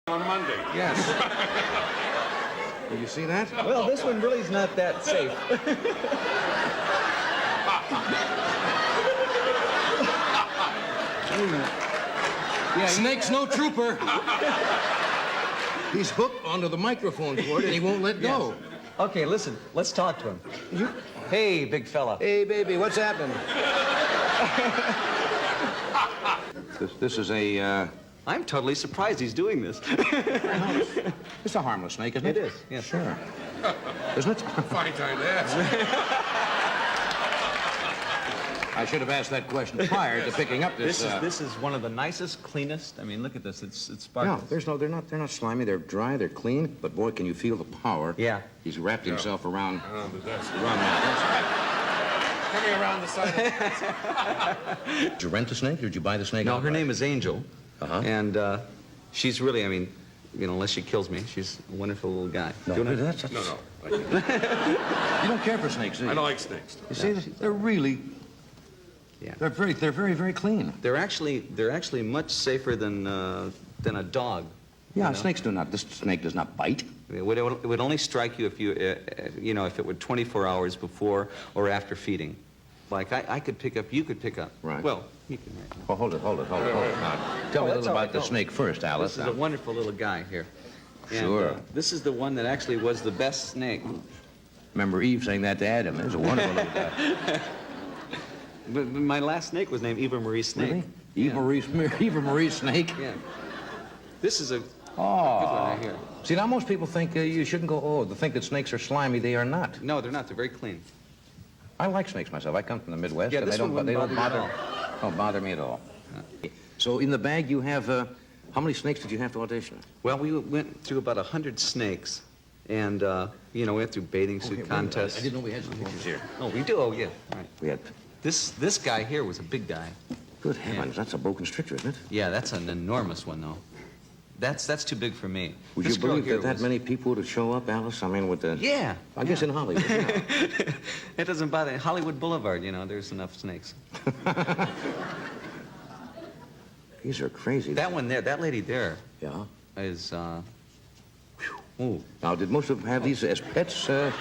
On Monday. Yes. Did you see that? Well, this one really is not that safe. Yeah, Snake's no trooper. He's hooked onto the microphone cord and he won't let go. Yes. Okay, listen, let's talk to him. Hey, big fella. Hey, baby, what's happening? This is a, I'm totally surprised he's doing this. It's a harmless snake, isn't it? It is, yes. Sure. Isn't it? Funny time to ask. I should have asked that question prior to picking up this. This is one of the nicest, cleanest. I mean, look at this. It's No, sparkles. they're not slimy. They're dry. They're clean. But boy, can you feel the power? Yeah. He's wrapped himself around. That's Around that. coming around the side of Did you rent the snake, or did you buy the snake? No, her outright? name is Angel. Uh-huh. And she's really, I mean, you know, unless she kills me, she's a wonderful little guy. No, Do you wanna- that's, No. You don't care for snakes, do you? I don't like snakes. You see, they're really. Yeah. They're very clean. They're actually much safer than a dog. Yeah, you know? snakes do not. This snake does not bite. It would only strike you if you know, if it were 24 hours before or after feeding. Like I could pick up, you could pick up. Right. Well, you can. Right. Well, hold it. Now, tell me a little about the snake first, Alice. This is a wonderful little guy here. And, Sure. This is the one that actually was the best snake. Remember Eve saying that to Adam. It was a wonderful little guy. But my last snake was named Eva Marie Snake. Really? Yeah. Eva Marie Snake? Yeah. This is a good one Oh. right here. See, now most people think you shouldn't go, they think that snakes are slimy. They are not. No, they're not. They're very clean. I like snakes myself. I come from the Midwest, Yeah, and this they don't, one they don't wouldn't bother bother, don't bother me at all. So in the bag you have, how many snakes did you have to audition? Well, we went through about 100 snakes. And, you know, we went through bathing suit contests. I didn't know we had some pictures here. Oh, we do? Oh, yeah. All right. We had, This guy here was a big guy. good heavens, that's a boa constrictor, isn't it? Yeah, that's an enormous one, though. That's too big for me. Would This you girl believe here that that was- many people would show up, Alice? I mean, with the... Yeah. I guess in Hollywood, yeah. It doesn't bother me. Hollywood Boulevard, you know, there's enough snakes. These are crazy. That one there, that lady there Yeah. is, ooh. Now, did most of them have these as pets? Yeah,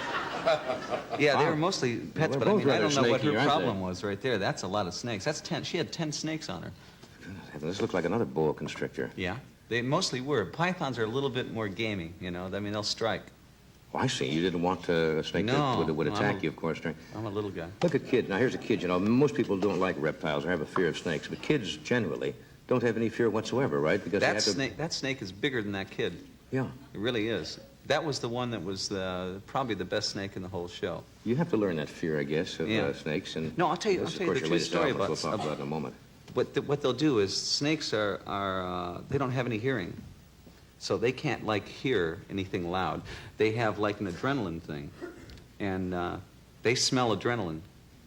they were mostly pets, They're but I both mean, I rather don't know what snaky, her aren't problem was right there. That's a lot of snakes. That's 10. She had 10 snakes on her. This looks like another boa constrictor. Yeah. They mostly were. Pythons are a little bit more gamey, you know. I mean, they'll strike. Oh, I see. You didn't want a snake No, that would I'm attack a- you, of course. I'm a little guy. Look at kids. Now, here's a kid. You know, most people don't like reptiles or have a fear of snakes, but kids generally don't have any fear whatsoever, right? Because they That snake is bigger than that kid. Yeah. It really is. That was the one that was probably the best snake in the whole show. You have to learn that fear, I guess, of Yeah. Snakes. And No, I'll tell you this, the of course, true your latest story album, about- we'll talk about it in a moment. What they'll do is snakes are they don't have any hearing. So they can't, like, hear anything loud. They have, like, an adrenaline thing. And they smell adrenaline.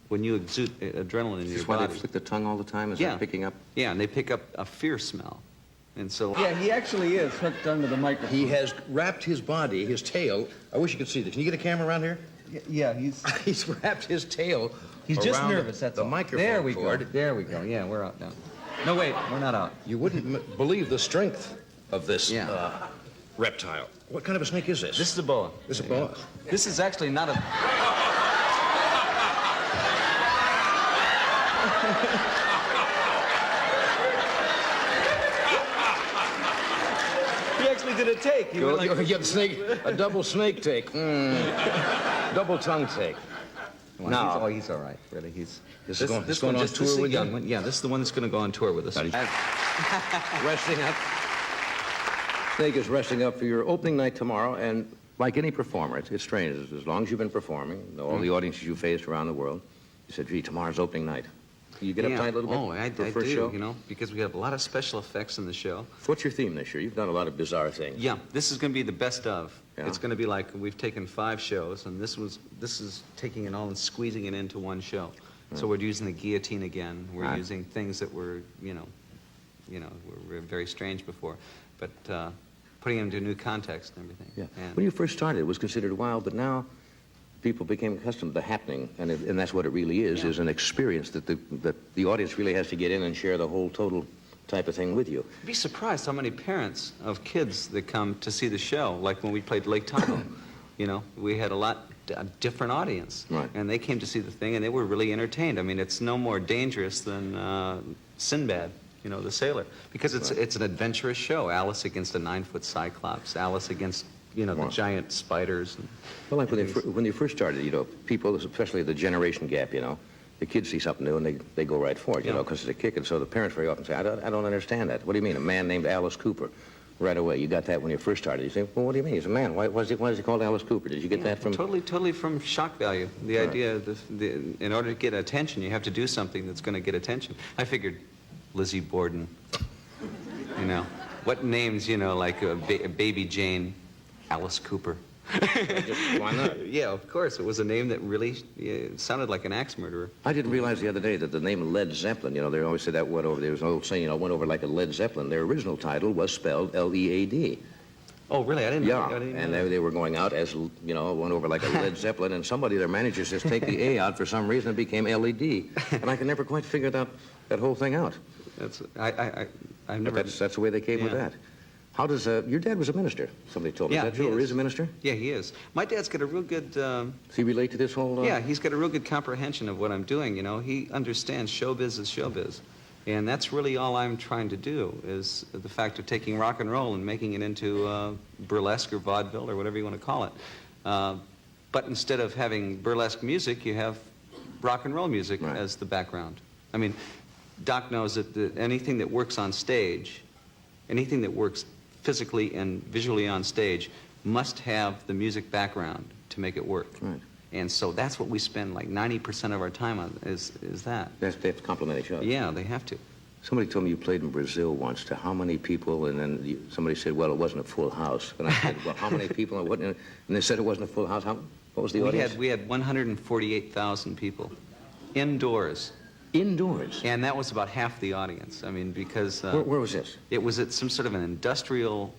When you exude adrenaline in your Is this why body. they flick the tongue all the time? Is Yeah. that picking up? Yeah, and they pick up a fear smell. And so... Yeah, he actually is hooked under the microphone. He has wrapped his body, his tail. I wish you could see this. Can you get a camera around here? Yeah, he's He's wrapped his tail. he's just around nervous. That's the all. microphone There we cord. go. There we go. Yeah, we're out now. No, wait, we're not out. You wouldn't believe the strength of this Yeah. reptile. What kind of a snake is this? This is a boa. This is a boa. This is actually not a... He actually did a take. He went like... You get a double snake take. Double tongue take. No. He's all right, really. This is going one on just- tour this is a with you? young one. Yeah, this is the one that's going to go on tour with us. Resting up. Snake is resting up for your opening night tomorrow, and like any performer, it's strange. As long as you've been performing, all the audiences you faced around the world, you said, gee, tomorrow's opening night. You get uptight a little bit I for the first do, show? you know, because we have a lot of special effects in the show. What's your theme this year? You've done a lot of bizarre things. Yeah, this is going to be the best of. Yeah. It's going to be like we've taken 5 shows, and this is taking it all and squeezing it into one show. So we're using the guillotine again. We're Right. using things that were, were very strange before, but putting them into a new context and everything. Yeah. And When you first started, it was considered wild, but now people became accustomed to the happening, and that's what it really is an experience that the audience really has to get in and share the whole total type of thing with you. You'd be surprised how many parents of kids that come to see the show, like when we played Lake Tahoe. You know, we had a different audience. Right. And they came to see the thing, and they were really entertained. I mean, it's no more dangerous than Sinbad, you know, the sailor. Because it's an adventurous show. Alice against a 9-foot cyclops. Alice against, you know, the giant spiders. And Well, like when you first started, you know, people, especially the generation gap, you know, the kids see something new and they go right for it, you know, because it's a kick. And so the parents very often say, I don't understand that. What do you mean, a man named Alice Cooper? Right away, you got that when you first started. You say, well, what do you mean? He's a man. Why is he called Alice Cooper? Did you get that from... Totally from shock value. The idea, in order to get attention, you have to do something that's going to get attention. I figured Lizzie Borden, you know. What names, you know, like Baby Jane, Alice Cooper. Why not? Yeah, of course. It was a name that really sounded like an axe murderer. I didn't realize the other day that the name Led Zeppelin, you know, they always said that went over, there was an old saying, you know, went over like a Led Zeppelin. Their original title was spelled L-E-A-D. Oh, really? I didn't know. Yeah, I didn't and know. they were going out as, you know, went over like a Led Zeppelin, and somebody, their manager, says, take the A out for some reason, it became L-E-D. And I can never quite figure that whole thing out. I've never... But that's the way they came with that. How does, your dad was a minister, somebody told me. Yeah, Is that true, or is a minister? Yeah, he is. My dad's got a real good... Does he relate to this whole... Yeah, he's got a real good comprehension of what I'm doing, you know. He understands showbiz is showbiz. And that's really all I'm trying to do, is the fact of taking rock and roll and making it into burlesque or vaudeville or whatever you want to call it. But instead of having burlesque music, you have rock and roll music as the background. I mean, Doc knows that anything that works on stage, anything that works physically and visually on stage, must have the music background to make it work. Right. And so that's what we spend like 90% of our time on, is that. They have to complement each other. Yeah, they have to. Somebody told me you played in Brazil once. To how many people? And then somebody said, well, it wasn't a full house. And I said, well, how many people? And they said it wasn't a full house. What was the audience? We had 148,000 people indoors. Indoors? And that was about half the audience. I mean, because... Where was this? It was at some sort of an industrial